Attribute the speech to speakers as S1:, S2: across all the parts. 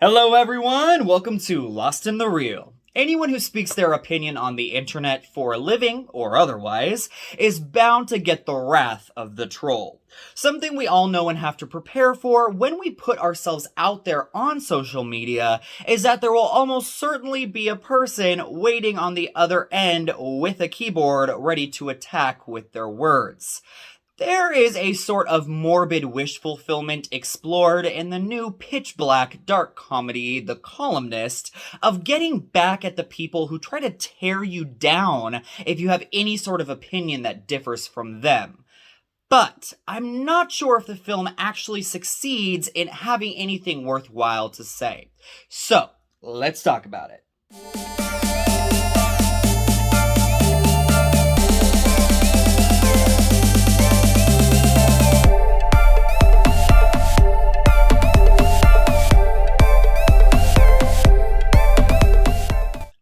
S1: Hello everyone, welcome to Lost in the Real. Anyone who speaks their opinion on the internet for a living, or otherwise, is bound to get the wrath of the troll. Something we all know and have to prepare for when we put ourselves out there on social media is that there will almost certainly be a person waiting on the other end with a keyboard ready to attack with their words. There is a sort of morbid wish fulfillment explored in the new pitch black dark comedy, The Columnist, of getting back at the people who try to tear you down if you have any sort of opinion that differs from them. But I'm not sure if the film actually succeeds in having anything worthwhile to say. So, let's talk about it.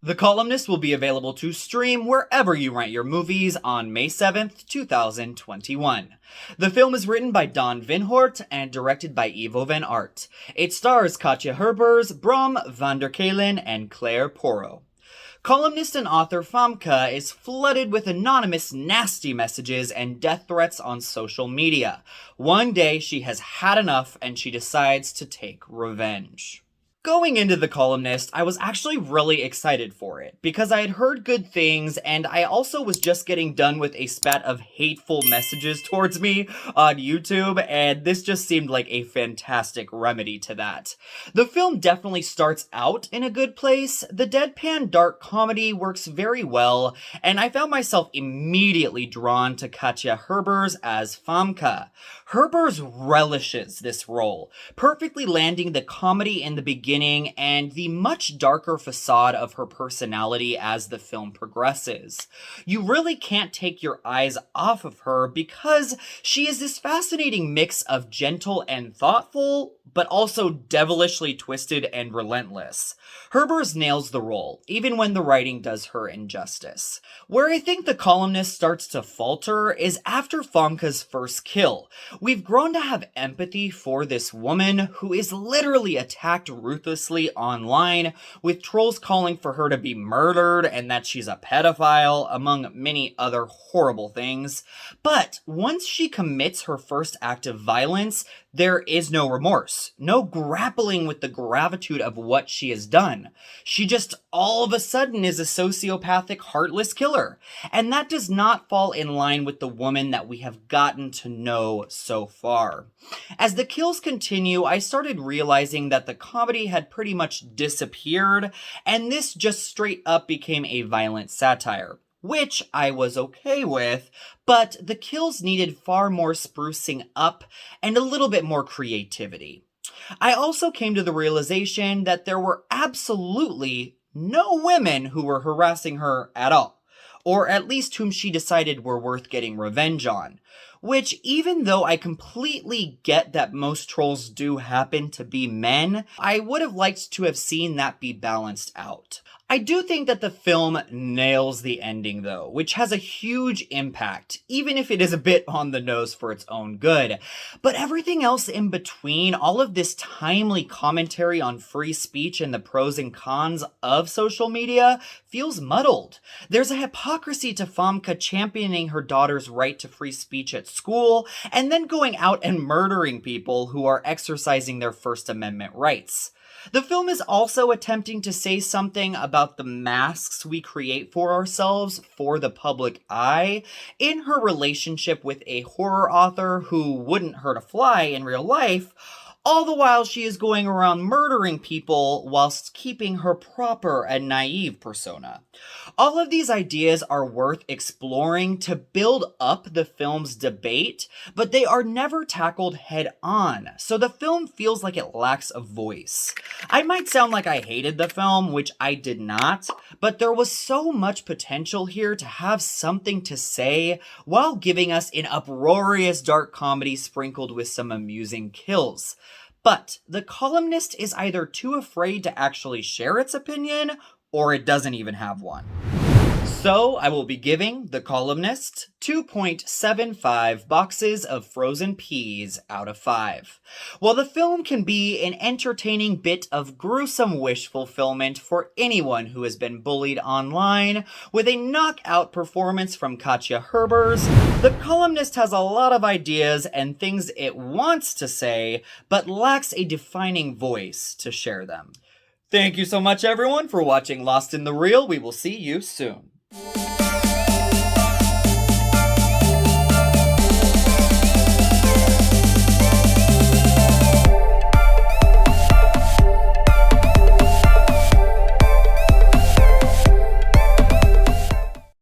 S1: The Columnist will be available to stream wherever you rent your movies on May 7th, 2021. The film is written by Daan Windhorst and directed by Ivo van Aart. It stars Katja Herbers, Bram van der Kelen, and Claire Porro. Columnist and author Famke is flooded with anonymous nasty messages and death threats on social media. One day she has had enough and she decides to take revenge. Going into The Columnist, I was actually really excited for it, because I had heard good things, and I also was just getting done with a spat of hateful messages towards me on YouTube, and this just seemed like a fantastic remedy to that. The film definitely starts out in a good place. The deadpan dark comedy works very well, and I found myself immediately drawn to Katja Herbers as Famke. Herbers relishes this role, perfectly landing the comedy in the beginning and the much darker facade of her personality as the film progresses. You really can't take your eyes off of her because she is this fascinating mix of gentle and thoughtful, but also devilishly twisted and relentless. Herbers nails the role, even when the writing does her injustice. Where I think The Columnist starts to falter is after Famke's first kill. We've grown to have empathy for this woman who is literally attacked ruthlessly online, with trolls calling for her to be murdered and that she's a pedophile, among many other horrible things. But once she commits her first act of violence, there is no remorse, no grappling with the gravitude of what she has done. She just all of a sudden is a sociopathic, heartless killer. And that does not fall in line with the woman that we have gotten to know so far. As the kills continue, I started realizing that the comedy had pretty much disappeared, and this just straight up became a violent satire, which I was okay with, but the kills needed far more sprucing up and a little bit more creativity. I also came to the realization that there were absolutely no women who were harassing her at all, or at least whom she decided were worth getting revenge on. Which, even though I completely get that most trolls do happen to be men, I would have liked to have seen that be balanced out. I do think that the film nails the ending though, which has a huge impact, even if it is a bit on the nose for its own good. But everything else in between, all of this timely commentary on free speech and the pros and cons of social media, feels muddled. There's a hypocrisy to Famke championing her daughter's right to free speech at school, and then going out and murdering people who are exercising their First Amendment rights. The film is also attempting to say something about the masks we create for ourselves for the public eye in her relationship with a horror author who wouldn't hurt a fly in real life, all the while she is going around murdering people whilst keeping her proper and naive persona. All of these ideas are worth exploring to build up the film's debate, but they are never tackled head on, so the film feels like it lacks a voice. I might sound like I hated the film, which I did not, but there was so much potential here to have something to say while giving us an uproarious dark comedy sprinkled with some amusing kills. But The Columnist is either too afraid to actually share its opinion, or it doesn't even have one. So, I will be giving The Columnist 2.75 boxes of frozen peas out of 5. While the film can be an entertaining bit of gruesome wish fulfillment for anyone who has been bullied online, with a knockout performance from Katja Herbers, The Columnist has a lot of ideas and things it wants to say, but lacks a defining voice to share them. Thank you so much everyone for watching Lost in the Reel. We will see you soon.